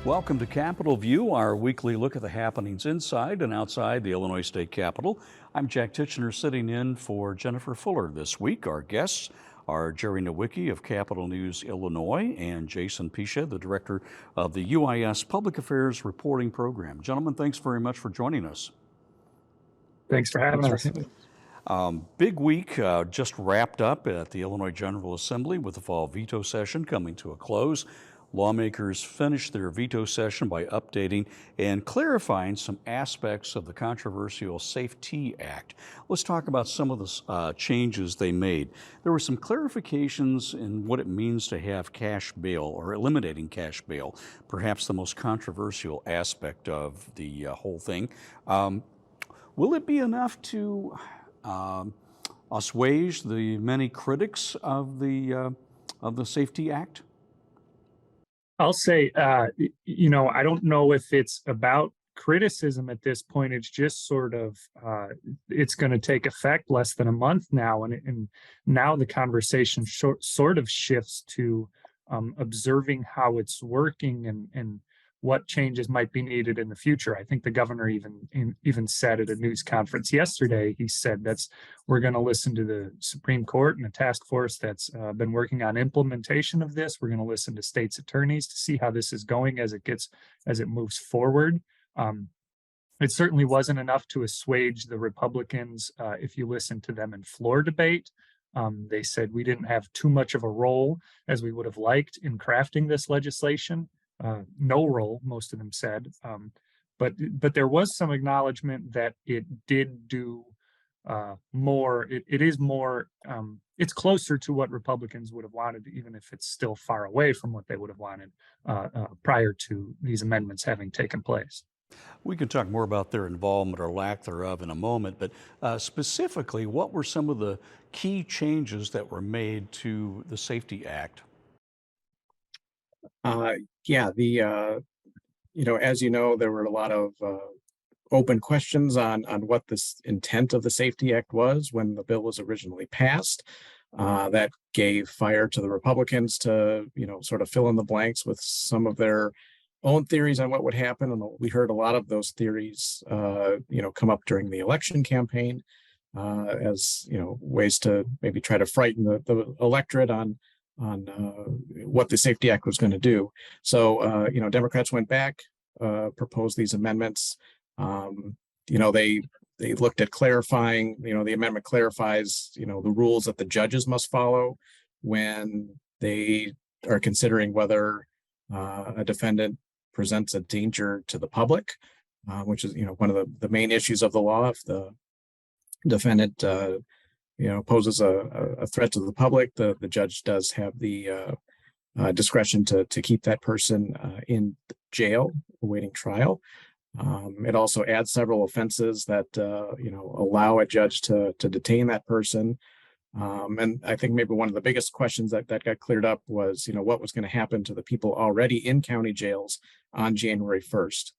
Welcome to Capitol View, our weekly look at the happenings inside and outside the Illinois State Capitol. I'm Jack Titchener sitting in for Jennifer Fuller this week. Our guests are Jerry Nowicki of Capitol News Illinois and Jason Pisha, the director of the UIS Public Affairs Reporting Program. Gentlemen, thanks very much for joining us. Thanks for having us. Big week just wrapped up at the Illinois General Assembly with the fall veto session coming to a close. Lawmakers finished their veto session by updating and clarifying some aspects of the controversial SAFE-T Act. Let's talk about some of the changes they made. There were some clarifications in what it means to have cash bail or eliminating cash bail, perhaps the most controversial aspect of the whole thing. Will it be enough to assuage the many critics of the SAFE-T Act? I'll say, I don't know if it's about criticism at this point. It's just sort of, it's going to take effect less than a month now. And now the conversation sort of shifts to observing how it's working and what changes might be needed in the future. I think the governor even said at a news conference yesterday, he said we're going to listen to the Supreme Court and a task force that's been working on implementation of this. We're going to listen to states' attorneys to see how this is going as it moves forward. It certainly wasn't enough to assuage the Republicans. If you listen to them in floor debate, they said we didn't have too much of a role as we would have liked in crafting this legislation. No role, most of them said, but there was some acknowledgement that it did do more. It is more. It's closer to what Republicans would have wanted, even if it's still far away from what they would have wanted prior to these amendments having taken place. We can talk more about their involvement or lack thereof in a moment, but specifically, what were some of the key changes that were made to the SAFE-T Act? As you know, there were a lot of open questions on what this intent of the SAFE-T Act was when the bill was originally passed. That gave fire to the Republicans to, sort of fill in the blanks with some of their own theories on what would happen. And we heard a lot of those theories, come up during the election campaign as, ways to maybe try to frighten the electorate on what the SAFE-T Act was going to do. So, Democrats went back, proposed these amendments. They looked at clarifying, the amendment clarifies, the rules that the judges must follow when they are considering whether a defendant presents a danger to the public, which is, one of the main issues of the law. If the defendant poses a threat to the public, the judge does have the discretion to keep that person in jail awaiting trial. It also adds several offenses that allow a judge to detain that person. And I think maybe one of the biggest questions that got cleared up was, what was going to happen to the people already in county jails on January 1st.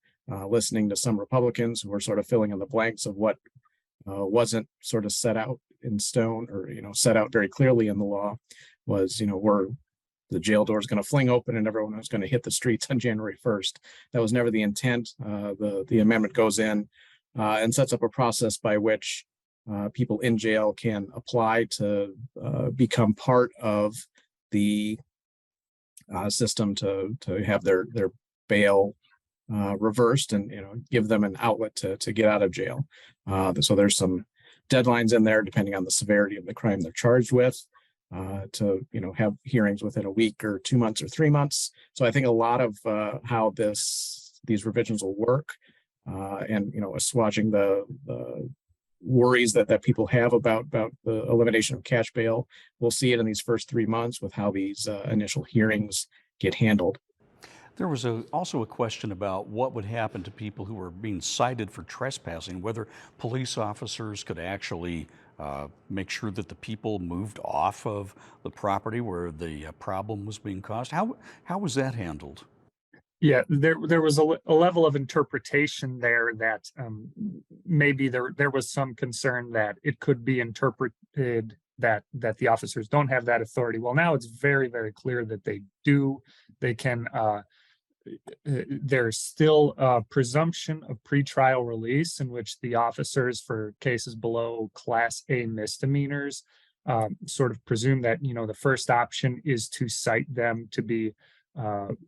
Listening to some Republicans who were sort of filling in the blanks of what wasn't sort of set out in stone or, set out very clearly in the law was, were the jail doors going to fling open and everyone was going to hit the streets on January 1st. That was never the intent. The amendment goes in and sets up a process by which people in jail can apply to become part of the system to have their bail reversed and give them an outlet to get out of jail. So there's some deadlines in there depending on the severity of the crime they're charged with, to have hearings within a week or 2 months or 3 months. So I think a lot of how these revisions will work, and assuaging the worries that people have about the elimination of cash bail, we'll see it in these first 3 months with how these initial hearings get handled. There was also a question about what would happen to people who were being cited for trespassing, whether police officers could actually make sure that the people moved off of the property where the problem was being caused. How was that handled? Yeah, there was a level of interpretation there that maybe there was some concern that it could be interpreted that the officers don't have that authority. Well, now it's very, very clear that they do. They can there's still a presumption of pretrial release in which the officers for cases below Class A misdemeanors sort of presume that, the first option is to cite them to be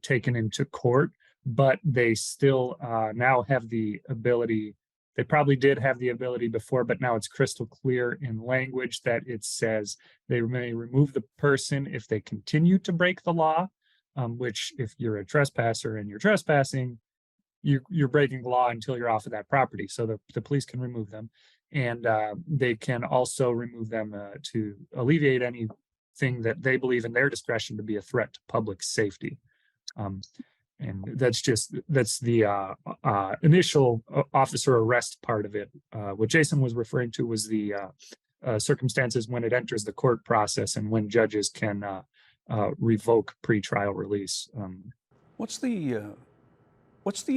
taken into court, but they still now have the ability. They probably did have the ability before, but now it's crystal clear in language that it says they may remove the person if they continue to break the law, which if you're a trespasser and you're trespassing, you're breaking the law until you're off of that property. So the police can remove them, and they can also remove them to alleviate anything that they believe in their discretion to be a threat to public safety. And that's the initial officer arrest part of it. What Jason was referring to was the circumstances when it enters the court process and when judges can revoke pretrial release. What's the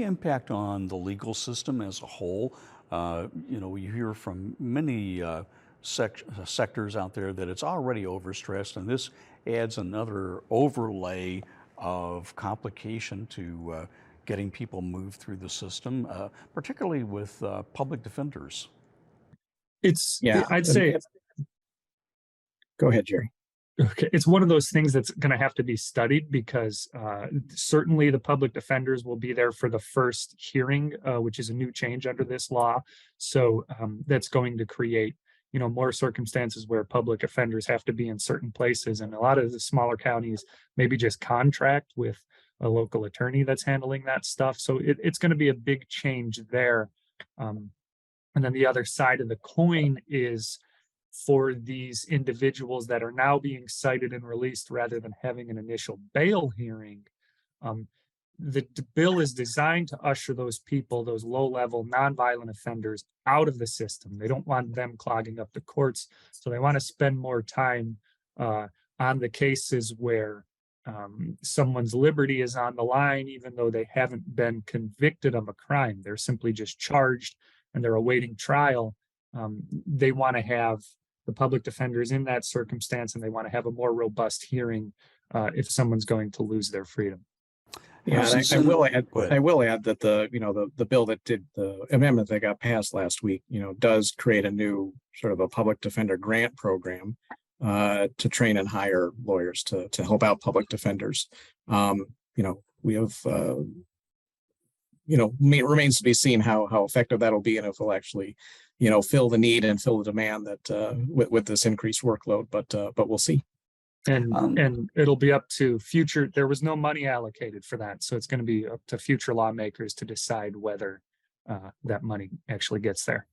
impact on the legal system as a whole? You hear from many sectors out there that it's already overstressed, and this adds another overlay of complication to getting people moved through the system, particularly with public defenders. I'd say. Go ahead, Jerry. Okay, it's one of those things that's going to have to be studied because certainly the public defenders will be there for the first hearing, which is a new change under this law. So that's going to create, more circumstances where public offenders have to be in certain places, and a lot of the smaller counties maybe just contract with a local attorney that's handling that stuff. So it's going to be a big change there. And then the other side of the coin is for these individuals that are now being cited and released rather than having an initial bail hearing. The bill is designed to usher those people, those low-level nonviolent offenders, out of the system. They don't want them clogging up the courts, so they want to spend more time on the cases where someone's liberty is on the line, even though they haven't been convicted of a crime. They're simply just charged and they're awaiting trial. They want to have the public defenders in that circumstance, and they want to have a more robust hearing if someone's going to lose their freedom. Yeah, I will add that the bill that did the amendment that got passed last week, does create a new sort of a public defender grant program to train and hire lawyers to help out public defenders. We have remains to be seen how effective that'll be, and if it'll actually fill the need and fill the demand that with this increased workload, but we'll see. And it'll be up to future. There was no money allocated for that, so it's going to be up to future lawmakers to decide whether that money actually gets there.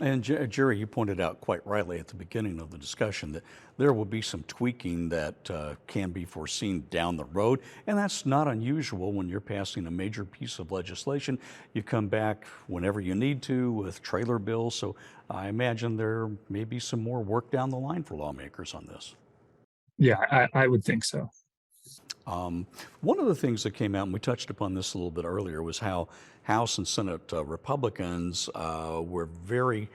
And Jerry, you pointed out quite rightly at the beginning of the discussion that there will be some tweaking that can be foreseen down the road, and that's not unusual when you're passing a major piece of legislation. You come back whenever you need to with trailer bills, so I imagine there may be some more work down the line for lawmakers on this. Yeah, I would think so. One of the things that came out, and we touched upon this a little bit earlier, was how House and Senate Republicans were very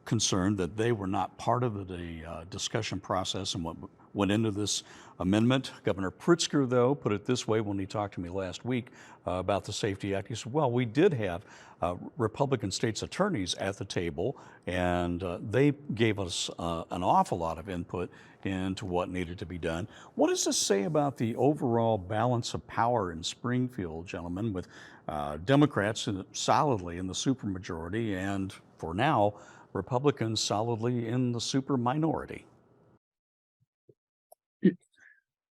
concerned that they were not part of the discussion process and what went into this amendment. Governor Pritzker, though, put it this way when he talked to me last week about the Safety Act. He said, well, we did have Republican states attorneys at the table, and they gave us an awful lot of input into what needed to be done. What does this say about the overall balance of power in Springfield, gentlemen, with Democrats solidly in the supermajority and, for now, Republicans solidly in the super minority?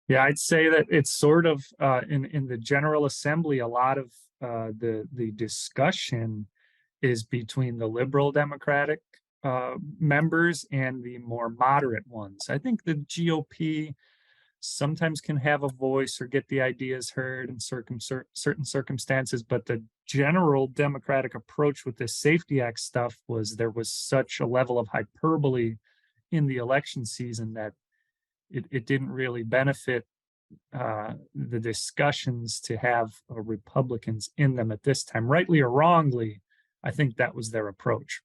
Yeah, I'd say that it's sort of in the General Assembly, a lot of the discussion is between the liberal Democratic members and the more moderate ones. I think the GOP sometimes can have a voice or get the ideas heard in certain circumstances, but the general Democratic approach with this Safety Act stuff was there was such a level of hyperbole in the election season that it didn't really benefit the discussions to have Republicans in them at this time. Rightly or wrongly, I think that was their approach.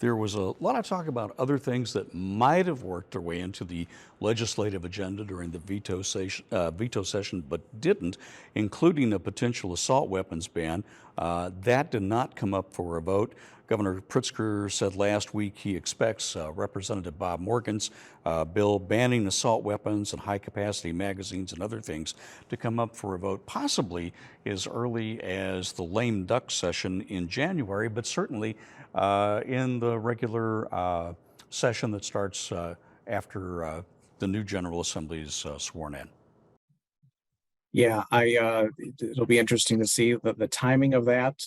there was a lot of talk about other things that might have worked their way into the legislative agenda during the veto session, but didn't, including a potential assault weapons ban. That did not come up for a vote. Governor Pritzker said last week he expects Representative Bob Morgan's bill banning assault weapons and high-capacity magazines and other things to come up for a vote, possibly as early as the lame duck session in January, but certainly in the regular session that starts after the new General Assembly is sworn in. Yeah, it'll be interesting to see the timing of that.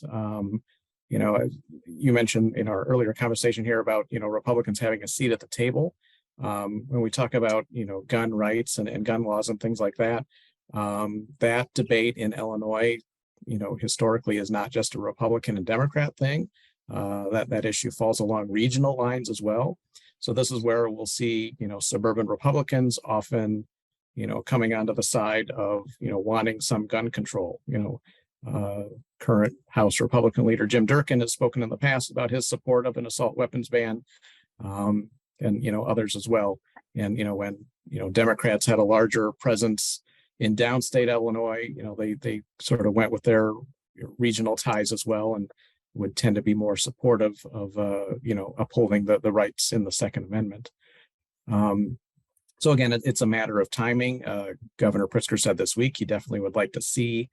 You know, you mentioned in our earlier conversation here about, you know, Republicans having a seat at the table. When we talk about, you know, gun rights and gun laws and things like that, that debate in Illinois, you know, historically is not just a Republican and Democrat thing. That issue falls along regional lines as well. So this is where we'll see, you know, suburban Republicans often, you know, coming onto the side of, you know, wanting some gun control. You know, current House Republican leader Jim Durkin has spoken in the past about his support of an assault weapons ban, and, you know, others as well. And, you know, when, you know, Democrats had a larger presence in downstate Illinois, you know, they sort of went with their regional ties as well, and would tend to be more supportive of, you know, upholding the rights in the Second Amendment. So again, it's a matter of timing. Governor Pritzker said this week he definitely would like to see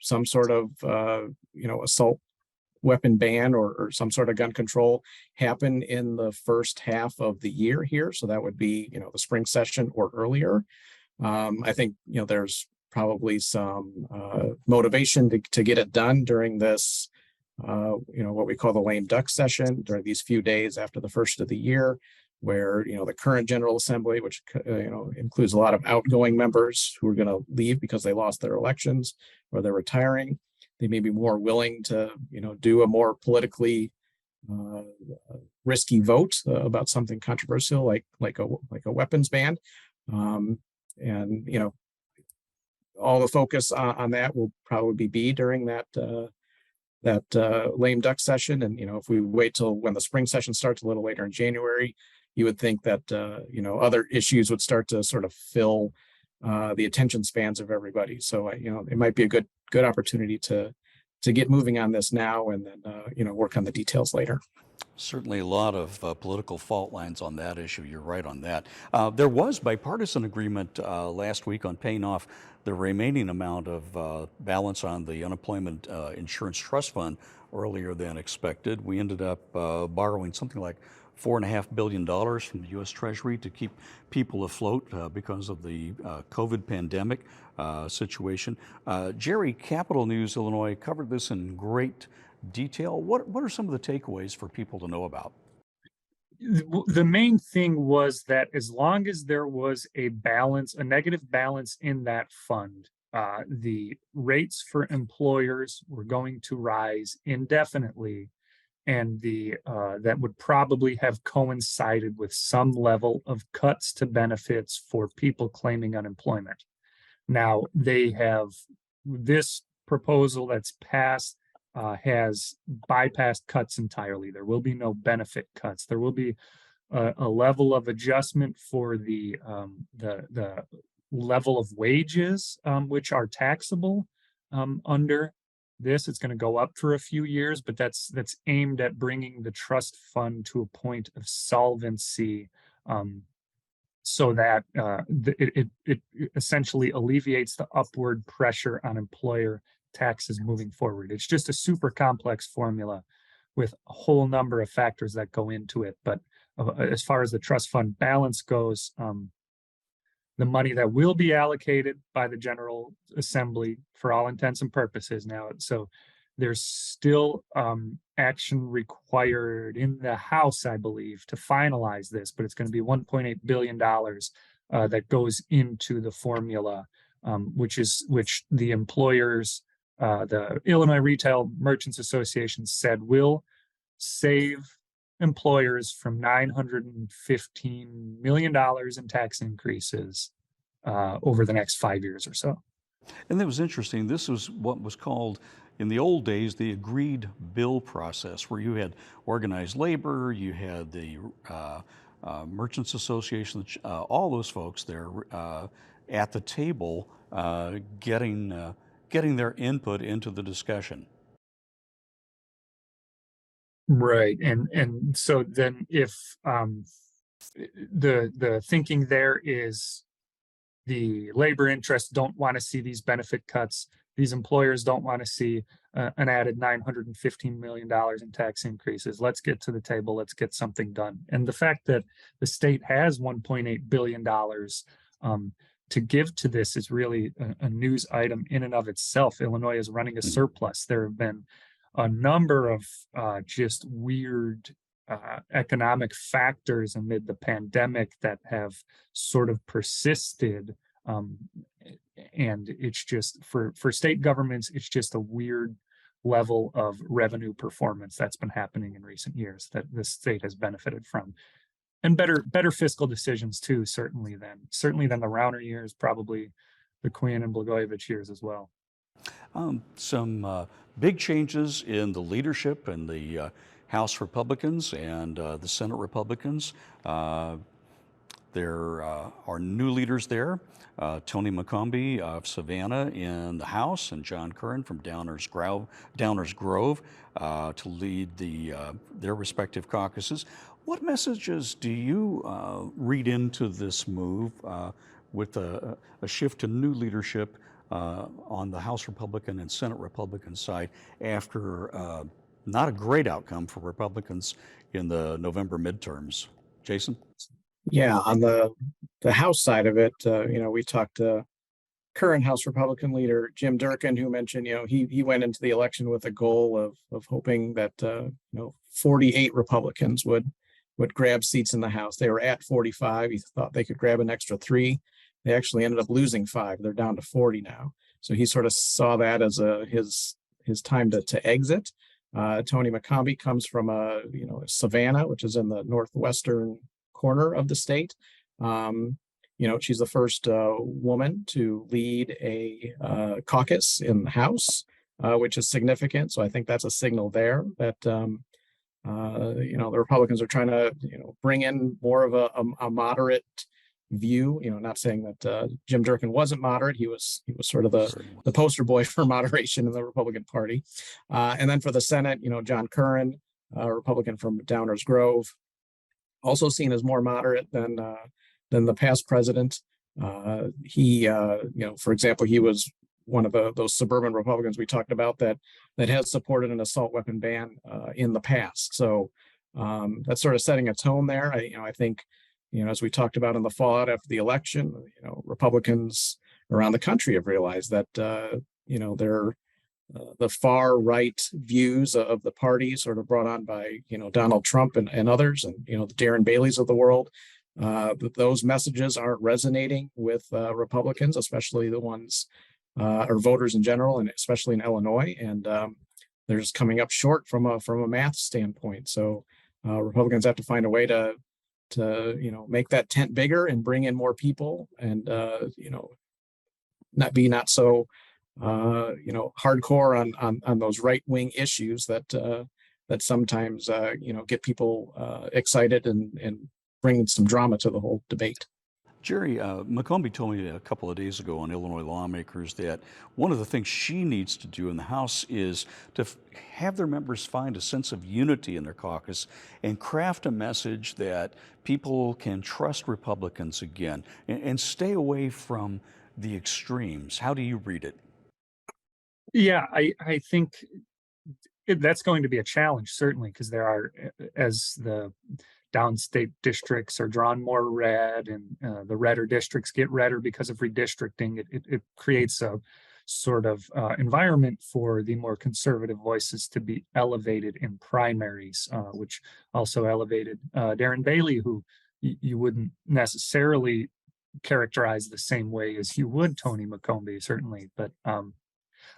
some sort of, you know, assault weapon ban or some sort of gun control happen in the first half of the year here. So that would be, you know, the spring session or earlier. I think, you know, there's probably some motivation to get it done during this, you know, what we call the lame duck session, during these few days after the first of the year, where, you know, the current General Assembly, which, you know, includes a lot of outgoing members who are going to leave because they lost their elections or they're retiring, they may be more willing to, you know, do a more politically risky vote about something controversial like a weapons ban. And, you know, all the focus on that will probably be during that lame duck session. And, you know, if we wait till when the spring session starts a little later in January, you would think that, you know, other issues would start to sort of fill the attention spans of everybody. So, you know, it might be a good opportunity to get moving on this now and then, you know, work on the details later. Certainly a lot of political fault lines on that issue. You're right on that. There was bipartisan agreement last week on paying off the remaining amount of balance on the unemployment insurance trust fund earlier than expected. We ended up borrowing something like $4.5 billion from the U.S. Treasury to keep people afloat because of the COVID pandemic situation. Jerry, Capitol News Illinois covered this in great detail. What are some of the takeaways for people to know about? The main thing was that as long as there was a balance, a negative balance in that fund, the rates for employers were going to rise indefinitely, and that would probably have coincided with some level of cuts to benefits for people claiming unemployment. Now, they have this proposal that's passed has bypassed cuts entirely. There will be no benefit cuts. There will be a level of adjustment for the level of wages, which are taxable under this. It's going to go up for a few years, but that's aimed at bringing the trust fund to a point of solvency, so that it essentially alleviates the upward pressure on employer taxes moving forward. It's just a super complex formula with a whole number of factors that go into it. But as far as the trust fund balance goes, the money that will be allocated by the General Assembly for all intents and purposes now. So there's still action required in the House, I believe, to finalize this, but it's going to be $1.8 billion that goes into the formula, which the employers, the Illinois Retail Merchants Association said will save employers from $915 million in tax increases over the next 5 years or so. And that was interesting. This was what was called, in the old days, the agreed bill process, where you had organized labor, you had the Merchants Association, all those folks there at the table getting their input into the discussion. Right. And so then if the thinking there is the labor interests don't want to see these benefit cuts. These employers don't want to see an added $915 million in tax increases. Let's get to the table. Let's get something done. And the fact that the state has $1.8 billion to give to this is really a news item in and of itself. Illinois is running a surplus. There have been a number of just weird economic factors amid the pandemic that have sort of persisted. And it's just for state governments, it's just a weird level of revenue performance that's been happening in recent years that the state has benefited from. And better fiscal decisions too, certainly than the Rauner years, probably the Quinn and Blagojevich years as well. Some big changes in the leadership and the House Republicans and the Senate Republicans. There are new leaders there. Tony McCombie of Savannah in the House, and John Curran from Downers Grove to lead their respective caucuses. What messages do you read into this move with a shift to new leadership on the House Republican and Senate Republican side after not a great outcome for Republicans in the November midterms? Jason? Yeah, on the House side of it, we talked to current House Republican leader Jim Durkin, who mentioned, he went into the election with a goal of hoping that 48 Republicans would grab seats in the House. They were at 45. He thought they could grab an extra 3. They actually ended up losing 5. They're down to 40 now. So he sort of saw that as his time to exit. Tony McCombie comes from Savannah, which is in the northwestern corner of the state. She's the first woman to lead a caucus in the House, which is significant. So I think that's a signal there that the Republicans are trying to bring in more of a moderate view. Not saying that Jim Durkin wasn't moderate. He was sort of the poster boy for moderation in the Republican Party. And then for the Senate, John Curran, a Republican from Downers Grove, also seen as more moderate than the past president. He, for example, he was one of those suburban Republicans we talked about that has supported an assault weapon ban in the past. So that's sort of setting a tone there. I think, as we talked about in the fallout after the election, Republicans around the country have realized that, they're the far right views of the party sort of brought on by, Donald Trump and others, and, the Darren Baileys of the world, those messages aren't resonating with Republicans, especially the ones or voters in general, and especially in Illinois. And they're just coming up short from a math standpoint. So Republicans have to find a way to make that tent bigger and bring in more people, and not so hardcore on those right-wing issues that sometimes get people excited and bring some drama to the whole debate. Jerry, McCombie told me a couple of days ago on Illinois Lawmakers that one of the things she needs to do in the House is to have their members find a sense of unity in their caucus and craft a message that people can trust Republicans again and stay away from the extremes. How do you read it? Yeah, I think that's going to be a challenge, certainly, because there are, as the downstate districts are drawn more red, and the redder districts get redder because of redistricting. It creates a sort of environment for the more conservative voices to be elevated in primaries, which also elevated Darren Bailey, who you wouldn't necessarily characterize the same way as you would Tony McCombie, certainly. But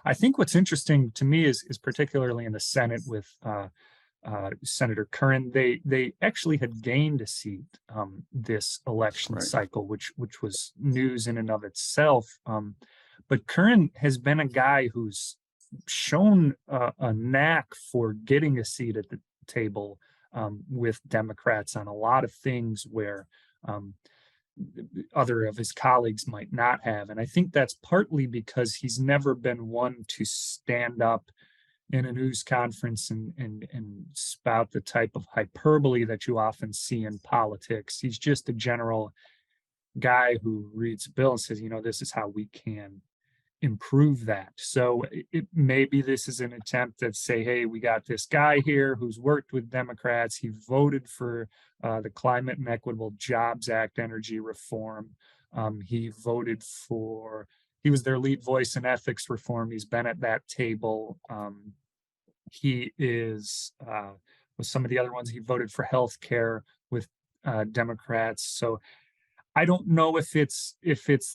I think what's interesting to me is particularly in the Senate with Senator Curran, they actually had gained a seat this election cycle, which was news in and of itself. But Curran has been a guy who's shown a knack for getting a seat at the table with Democrats on a lot of things where um, other of his colleagues might not have. And I think that's partly because he's never been one to stand up in a news conference and spout the type of hyperbole that you often see in politics. He's just a general guy who reads a bill and says, this is how we can improve that. So maybe this is an attempt to say, hey, we got this guy here who's worked with Democrats. He voted for the Climate and Equitable Jobs Act energy reform. He was their lead voice in ethics reform. He's been at that table. He is, with some of the other ones, he voted for health care with Democrats. So I don't know if it's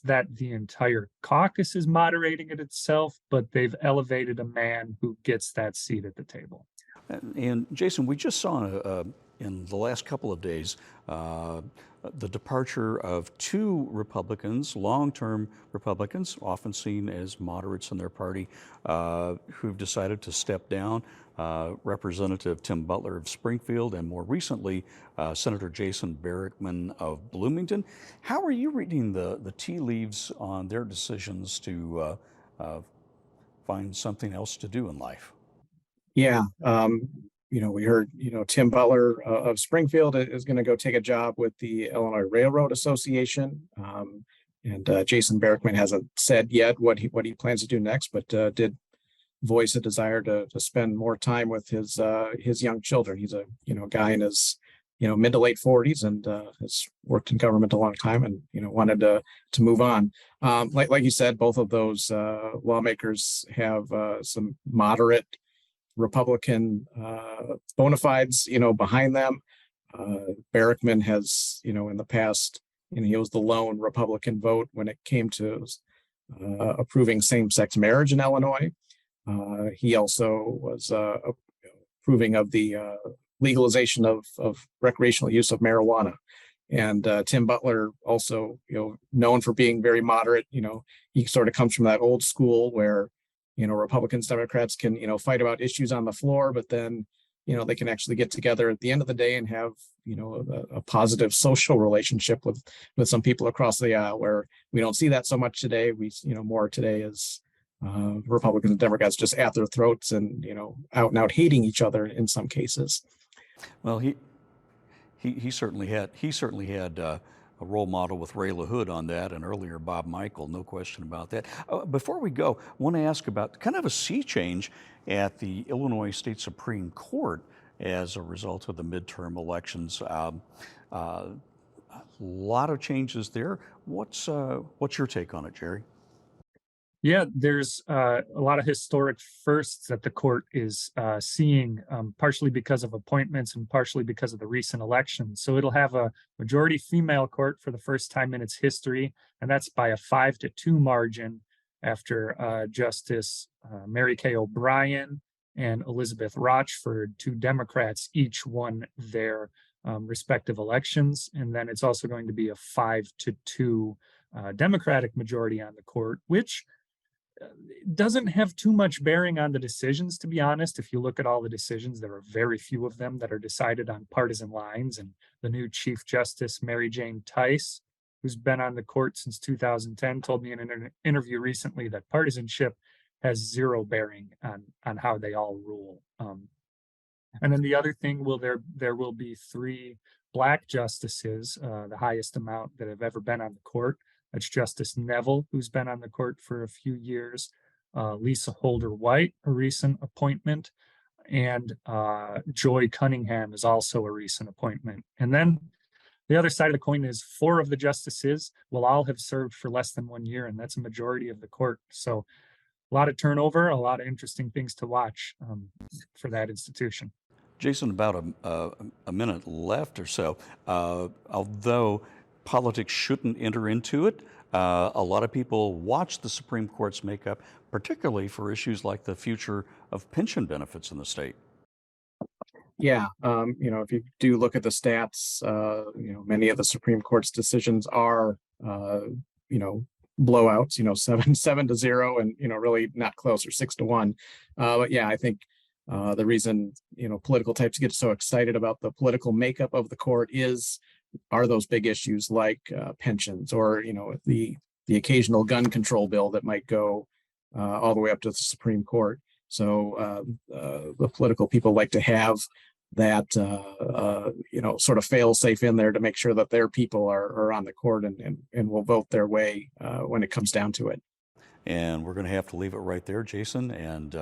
that the entire caucus is moderating it itself, but they've elevated a man who gets that seat at the table. And Jason, we just saw in the last couple of days the departure of two Republicans, long-term Republicans, often seen as moderates in their party, who've decided to step down. Representative Tim Butler of Springfield, and more recently, Senator Jason Barrickman of Bloomington. How are you reading the tea leaves on their decisions to find something else to do in life? Yeah, we heard, Tim Butler of Springfield is going to go take a job with the Illinois Railroad Association. And Jason Barrickman hasn't said yet what he plans to do next, but did voice a desire to spend more time with his young children. He's a guy in his mid to late 40s and has worked in government a long time and wanted to move on. Like you said, both of those lawmakers have some moderate Republican bona fides behind them. Barrickman has in the past he was the lone Republican vote when it came to approving same-sex marriage in Illinois. He also was approving of the legalization of recreational use of marijuana. And Tim Butler, also, known for being very moderate, he sort of comes from that old school where, Republicans, Democrats can, fight about issues on the floor, but then, they can actually get together at the end of the day and have, a positive social relationship with some people across the aisle, where we don't see that so much today. We, more today is Republicans and Democrats just at their throats and out and out hating each other in some cases. Well, he certainly had a role model with Ray LaHood on that, and earlier Bob Michael, no question about that. Before we go, I want to ask about kind of a sea change at the Illinois State Supreme Court as a result of the midterm elections. A lot of changes there. What's your take on it, Jerry? Yeah, there's a lot of historic firsts that the court is seeing, partially because of appointments and partially because of the recent election. So it'll have a majority female court for the first time in its history, and that's by a 5-2 margin after Justice Mary Kay O'Brien and Elizabeth Rochford, two Democrats, each won their respective elections. And then it's also going to be a 5-2 Democratic majority on the court, which doesn't have too much bearing on the decisions, to be honest. If you look at all the decisions, there are very few of them that are decided on partisan lines. And the new Chief Justice, Mary Jane Tice, who's been on the court since 2010, told me in an interview recently that partisanship has zero bearing on how they all rule. And then the other thing, there will be 3 Black justices, the highest amount that have ever been on the court. That's Justice Neville, who's been on the court for a few years, Lisa Holder White, a recent appointment, and Joy Cunningham is also a recent appointment. And then the other side of the coin is 4 of the justices will all have served for less than 1 year, and that's a majority of the court. So a lot of turnover, a lot of interesting things to watch for that institution. Jason, about a minute left or so. Although politics shouldn't enter into it, a lot of people watch the Supreme Court's makeup, particularly for issues like the future of pension benefits in the state. Yeah, if you do look at the stats, many of the Supreme Court's decisions are, blowouts, 7-0 and, really not close, or 6-1. But yeah, I think the reason, political types get so excited about the political makeup of the court are those big issues like pensions, or, the occasional gun control bill that might go all the way up to the Supreme Court. So the political people like to have that, sort of fail safe in there to make sure that their people are on the court and will vote their way when it comes down to it. And we're going to have to leave it right there, Jason. And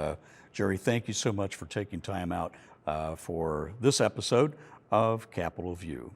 Jerry, thank you so much for taking time out for this episode of Capitol View.